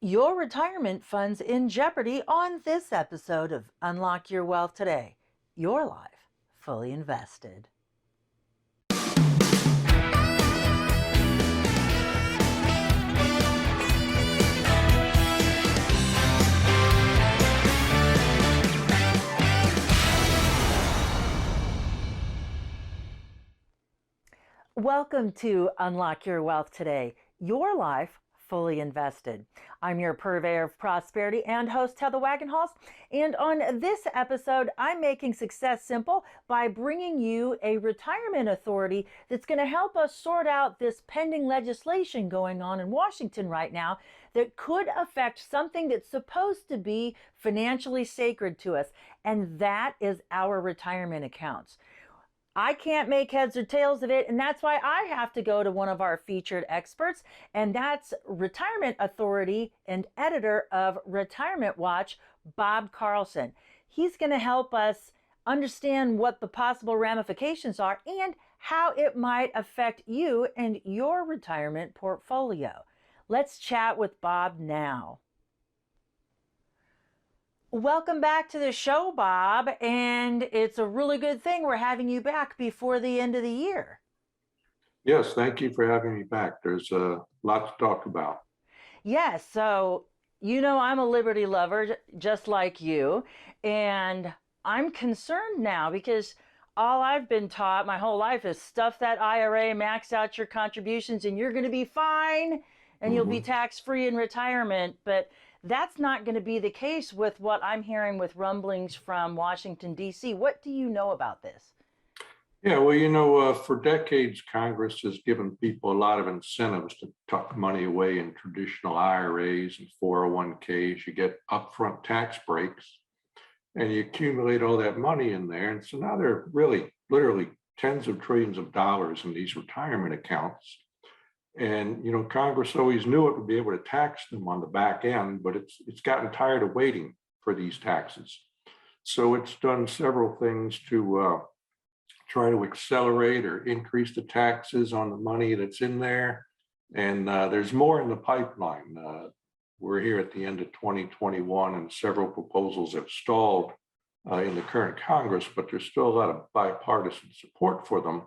Your retirement funds in jeopardy on this episode of Unlock Your Wealth Today. Your life fully invested. Welcome to Unlock Your Wealth Today. Your life fully invested. I'm your purveyor of prosperity and host Heather Wagenhals, and on this episode, I'm making success simple by bringing you a retirement authority that's going to help us sort out this pending legislation going on in Washington right now that could affect something that's supposed to be financially sacred to us, and that is our retirement accounts. I can't make heads or tails of it, and that's why I have to go to one of our featured experts, and that's Retirement Authority and editor of Retirement Watch, Bob Carlson. He's going to help us understand what the possible ramifications are and how it might affect you and your retirement portfolio. Let's chat with Bob now. Welcome back to the show, Bob, and it's a really good thing we're having you back before the end of the year. Yes, thank you for having me back. There's a lot to talk about. Yes, so I'm a liberty lover just like you, and I'm concerned now because all I've been taught my whole life is stuff that IRA, max out your contributions, and you're going to be fine and you'll be tax-free in retirement. But that's not going to be the case with what I'm hearing with rumblings from Washington, D.C. What do you know about this? Yeah, well, for decades, Congress has given people a lot of incentives to tuck money away in traditional IRAs and 401ks. You get upfront tax breaks and you accumulate all that money in there. And so now they're really literally tens of trillions of dollars in these retirement accounts. And Congress always knew it would be able to tax them on the back end, but it's gotten tired of waiting for these taxes. So it's done several things to try to accelerate or increase the taxes on the money that's in there. And there's more in the pipeline. We're here at the end of 2021, and several proposals have stalled in the current Congress, but there's still a lot of bipartisan support for them.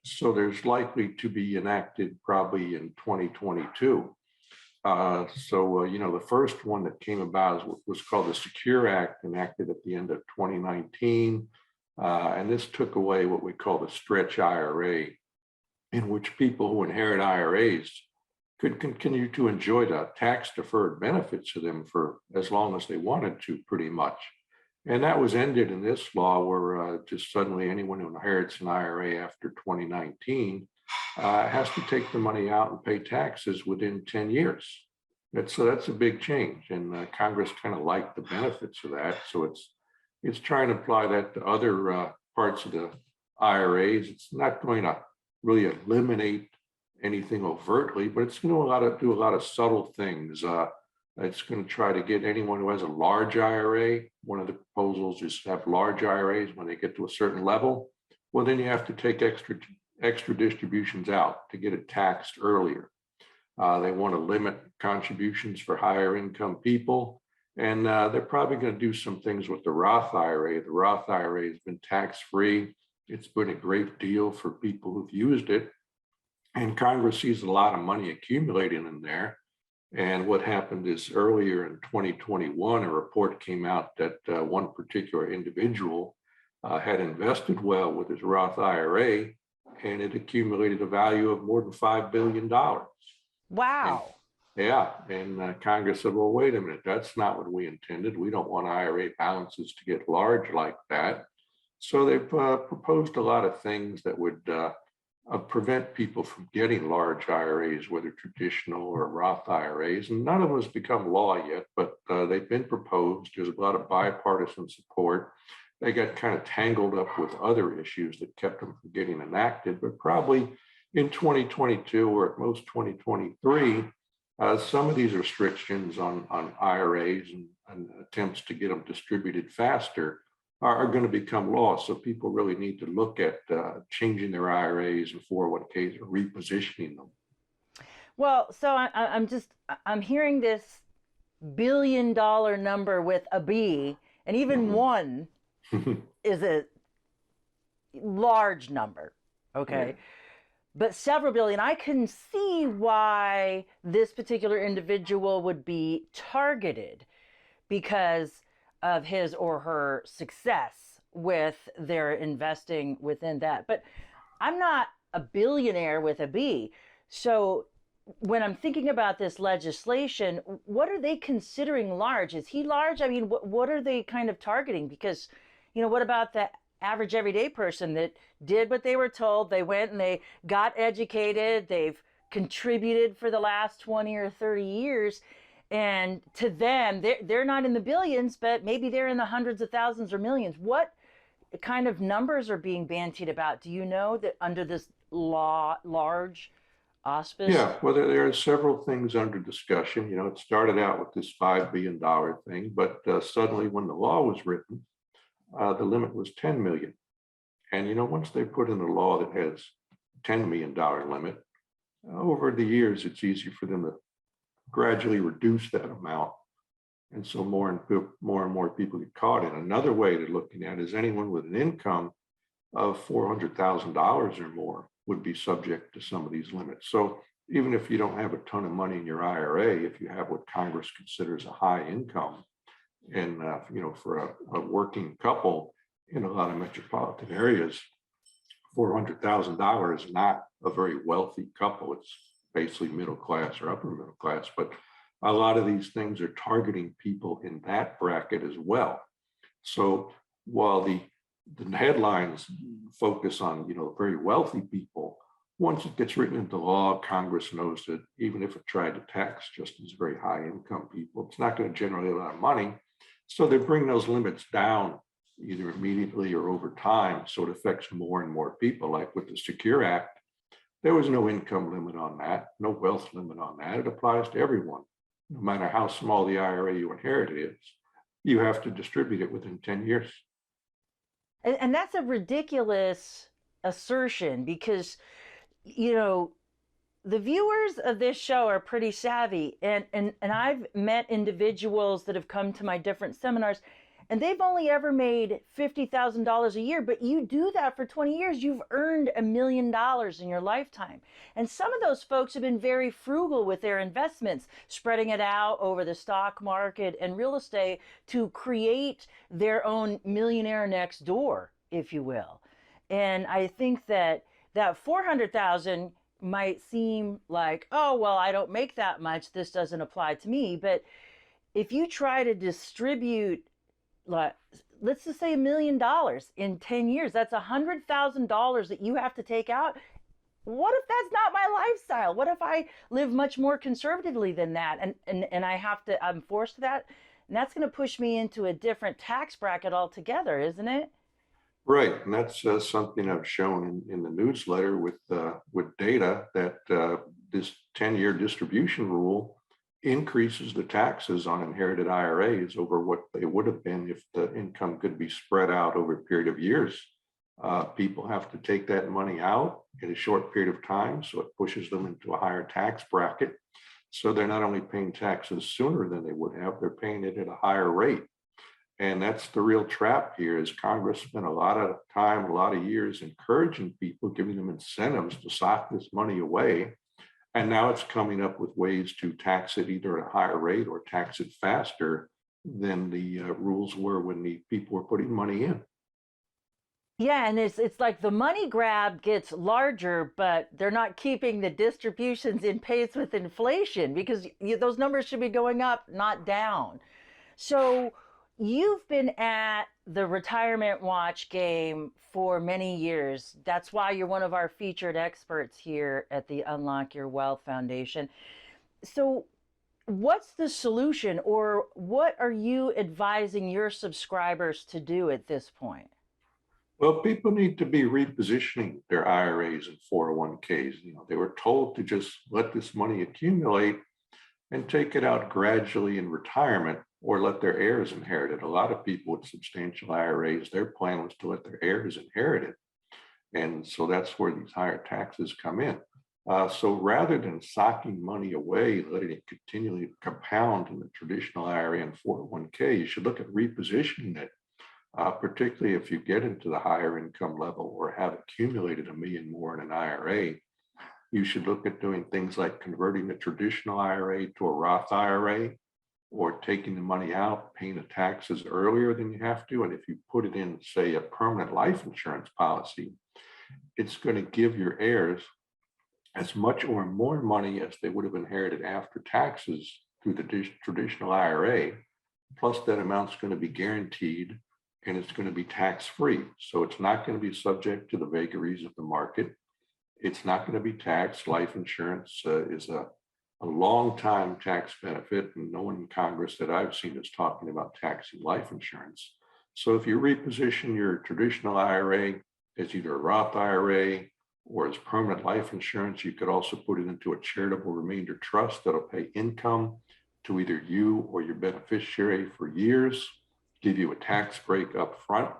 So there's likely to be enacted probably in 2022. The first one that came about was called the Secure Act, enacted at the end of 2019. And this took away what we call the stretch IRA, in which people who inherit IRAs could continue to enjoy the tax deferred benefits of them for as long as they wanted to, pretty much. And that was ended in this law where just suddenly anyone who inherits an IRA after 2019 has to take the money out and pay taxes within 10 years. So that's a big change. And Congress kind of liked the benefits of that. So it's trying to apply that to other parts of the IRAs. It's not going to really eliminate anything overtly, but it's going to do a lot of subtle things. It's going to try to get anyone who has a large IRA. One of the proposals is to have large IRAs when they get to a certain level. Well, then you have to take extra distributions out to get it taxed earlier. They want to limit contributions for higher income people. And they're probably going to do some things with the Roth IRA. The Roth IRA has been tax-free. It's been a great deal for people who've used it. And Congress sees a lot of money accumulating in there. And what happened is earlier in 2021, a report came out that one particular individual had invested well with his Roth IRA, and it accumulated a value of more than $5 billion. Wow. And Congress said, well, wait a minute, that's not what we intended. We don't want IRA balances to get large like that. So they've proposed a lot of things that would prevent people from getting large IRAs, whether traditional or Roth IRAs. And none of them has become law yet, but they've been proposed. There's a lot of bipartisan support. They got kind of tangled up with other issues that kept them from getting enacted, but probably in 2022 or at most 2023, some of these restrictions on IRAs and attempts to get them distributed faster are going to become law. So people really need to look at changing their IRAs and 401ks or repositioning them. Well, so I'm hearing this billion-dollar number with a B, and even Mhm. one is a large number, Yeah. okay? But several billion, I can see why this particular individual would be targeted because of his or her success with their investing within that. But I'm not a billionaire with a B. So when I'm thinking about this legislation, what are they considering large? Is he large? I mean, what are they kind of targeting? Because, what about the average everyday person that did what they were told? They went and they got educated, they've contributed for the last 20 or 30 years. And to them, they're not in the billions, but maybe they're in the hundreds of thousands or millions. What kind of numbers are being bantied about? Do you know that under this law, large auspice? Yeah, well, there are several things under discussion. It started out with this $5 billion thing, but suddenly when the law was written, the limit was 10 million. And once they put in a law that has $10 million limit, over the years, it's easy for them to gradually reduce that amount. And so more and more people get caught in. Another way to looking at it is anyone with an income of $400,000 or more would be subject to some of these limits. So even if you don't have a ton of money in your IRA, if you have what Congress considers a high income, and for a working couple in a lot of metropolitan areas, $400,000 is not a very wealthy couple. It's basically middle class or upper middle class, but a lot of these things are targeting people in that bracket as well. So while the headlines focus on very wealthy people, once it gets written into law, Congress knows that even if it tried to tax just these very high income people, it's not going to generate a lot of money. So they bring those limits down either immediately or over time, so it affects more and more people. Like with the Secure Act, there was no income limit on that, no wealth limit on that. It applies to everyone, no matter how small the IRA you inherit is. You have to distribute it within 10 years. And that's a ridiculous assertion because, you know, the viewers of this show are pretty savvy, and I've met individuals that have come to my different seminars, and they've only ever made $50,000 a year. But you do that for 20 years, you've earned $1 million in your lifetime. And some of those folks have been very frugal with their investments, spreading it out over the stock market and real estate to create their own millionaire next door, if you will. And I think that that 400,000 might seem like, oh, well, I don't make that much, this doesn't apply to me. But if you try to distribute, like, let's just say $1 million in 10 years, that's $100,000 that you have to take out. What if that's not my lifestyle? What if I live much more conservatively than that, and I'm forced to that? And that's going to push me into a different tax bracket altogether, isn't it? Right, and that's something I've shown in the newsletter with data that this 10-year distribution rule increases the taxes on inherited IRAs over what they would have been if the income could be spread out over a period of years. People have to take that money out in a short period of time, so it pushes them into a higher tax bracket. So they're not only paying taxes sooner than they would have, they're paying it at a higher rate. And that's the real trap here is Congress spent a lot of time, a lot of years encouraging people, giving them incentives to sock this money away. And now it's coming up with ways to tax it either at a higher rate or tax it faster than the rules were when the people were putting money in. Yeah, and it's like the money grab gets larger, but they're not keeping the distributions in pace with inflation because those numbers should be going up, not down. So you've been at the retirement watch game for many years. That's why you're one of our featured experts here at the Unlock Your Wealth Foundation. So what's the solution, or what are you advising your subscribers to do at this point? Well, people need to be repositioning their IRAs and 401ks. They were told to just let this money accumulate and take it out gradually in retirement or let their heirs inherit it. A lot of people with substantial IRAs, their plan was to let their heirs inherit it. And so that's where these higher taxes come in. So rather than socking money away, letting it continually compound in the traditional IRA and 401k, you should look at repositioning it, particularly if you get into the higher income level or have accumulated $1 million more in an IRA. You should look at doing things like converting the traditional IRA to a Roth IRA, or taking the money out, paying the taxes earlier than you have to. And if you put it in, say, a permanent life insurance policy, it's going to give your heirs as much or more money as they would have inherited after taxes through the traditional IRA. Plus, that amount's going to be guaranteed and it's going to be tax-free. So it's not going to be subject to the vagaries of the market. It's not going to be taxed. Life insurance is a long time tax benefit, and no one in Congress that I've seen is talking about taxing life insurance. So if you reposition your traditional IRA as either a Roth IRA or as permanent life insurance, you could also put it into a charitable remainder trust that'll pay income to either you or your beneficiary for years, give you a tax break up front.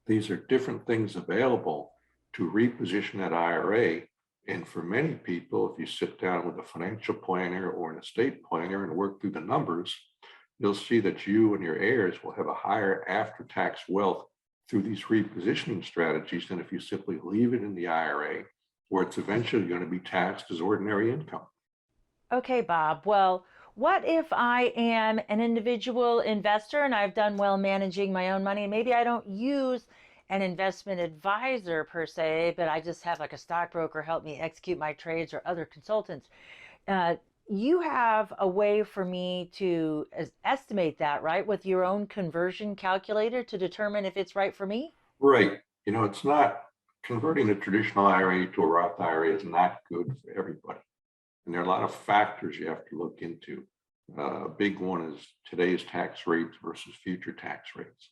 These are different things available to reposition that IRA. And for many people, if you sit down with a financial planner or an estate planner and work through the numbers, you'll see that you and your heirs will have a higher after-tax wealth through these repositioning strategies than if you simply leave it in the IRA, where it's eventually going to be taxed as ordinary income. Okay, Bob. Well, what if I am an individual investor and I've done well managing my own money, and maybe I don't use an investment advisor per se, but I just have like a stockbroker help me execute my trades or other consultants. You have a way for me to estimate that, right? With your own conversion calculator to determine if it's right for me? Right. It's not converting a traditional IRA to a Roth IRA is not good for everybody. And there are a lot of factors you have to look into. A big one is today's tax rates versus future tax rates.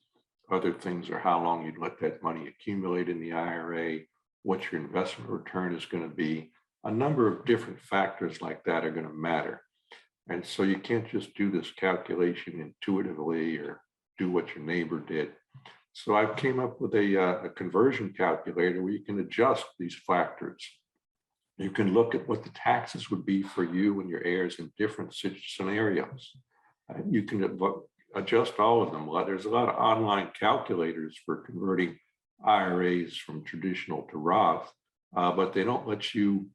Other things are how long you'd let that money accumulate in the IRA, what your investment return is going to be. A number of different factors like that are going to matter. And so you can't just do this calculation intuitively or do what your neighbor did. So I came up with a conversion calculator where you can adjust these factors. You can look at what the taxes would be for you and your heirs in different scenarios. You can adjust all of them. There's a lot of online calculators for converting IRAs from traditional to Roth, but they don't let you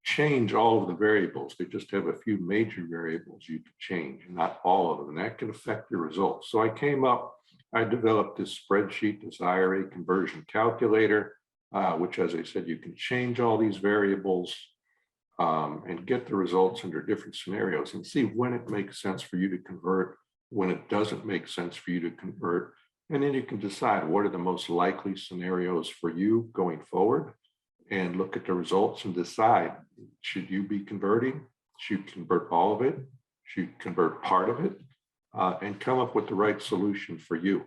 change all of the variables. They just have a few major variables you can change, not all of them, and that can affect your results. So I developed this spreadsheet, this IRA Conversion Calculator, which, as I said, you can change all these variables and get the results under different scenarios and see when it makes sense for you to convert, when it doesn't make sense for you to convert. And then you can decide what are the most likely scenarios for you going forward and look at the results and decide, should you be converting? Should you convert all of it? Should you convert part of it? And come up with the right solution for you.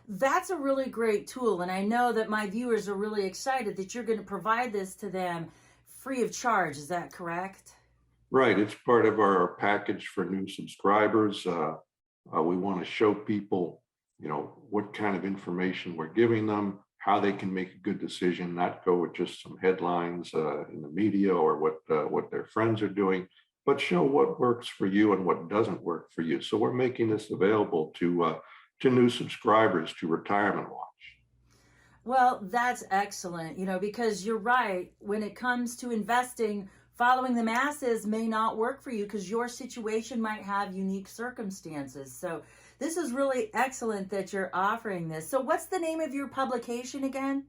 That's a really great tool. And I know that my viewers are really excited that you're going to provide this to them free of charge. Is that correct? Right. It's part of our package for new subscribers. We want to show people, what kind of information we're giving them, how they can make a good decision, not go with just some headlines in the media or what their friends are doing, but show what works for you and what doesn't work for you. So we're making this available to new subscribers to Retirement Watch. Well, that's excellent, because you're right. When it comes to investing, following the masses may not work for you because your situation might have unique circumstances. So this is really excellent that you're offering this. So what's the name of your publication again?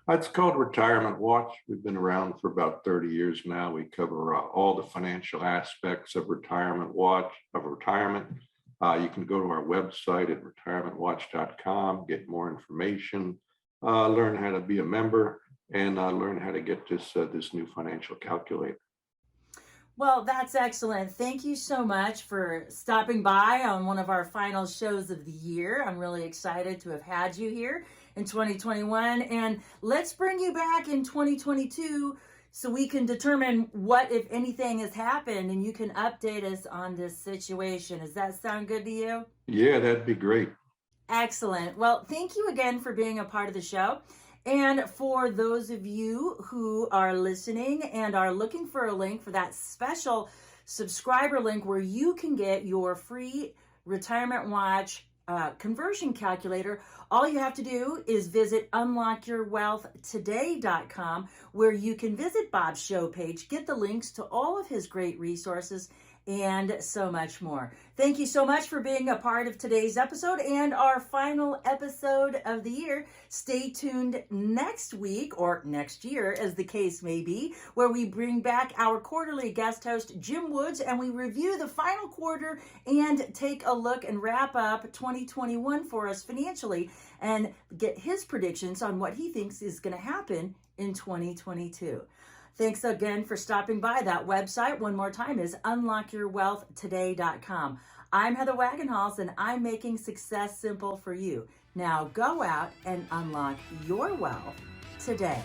It's called Retirement Watch. We've been around for about 30 years now. We cover all the financial aspects of retirement. You can go to our website at retirementwatch.com, get more information, learn how to be a member, and learn how to get this new financial calculator. Well, that's excellent. Thank you so much for stopping by on one of our final shows of the year. I'm really excited to have had you here in 2021. And let's bring you back in 2022 so we can determine what, if anything, has happened and you can update us on this situation. Does that sound good to you? Yeah, that'd be great. Excellent. Well, thank you again for being a part of the show. And for those of you who are listening and are looking for a link for that special subscriber link where you can get your free Retirement Watch conversion calculator, all you have to do is visit unlockyourwealthtoday.com, where you can visit Bob's show page, get the links to all of his great resources, and so much more. Thank you so much for being a part of today's episode and our final episode of the year. Stay tuned next week, or next year as the case may be, where we bring back our quarterly guest host, Jim Woods, and we review the final quarter and take a look and wrap up 2021 for us financially and get his predictions on what he thinks is going to happen in 2022. Thanks again for stopping by. That website, one more time, is unlockyourwealthtoday.com. I'm Heather Wagenhals, and I'm making success simple for you. Now go out and unlock your wealth today.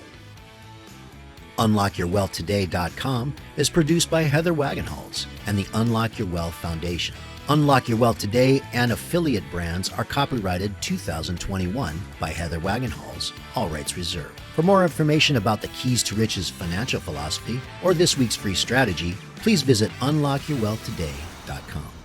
UnlockYourWealthToday.com is produced by Heather Wagenhals and the Unlock Your Wealth Foundation. Unlock Your Wealth Today and affiliate brands are copyrighted 2021 by Heather Wagenhals, all rights reserved. For more information about the Keys to Riches financial philosophy or this week's free strategy, please visit UnlockYourWealthToday.com.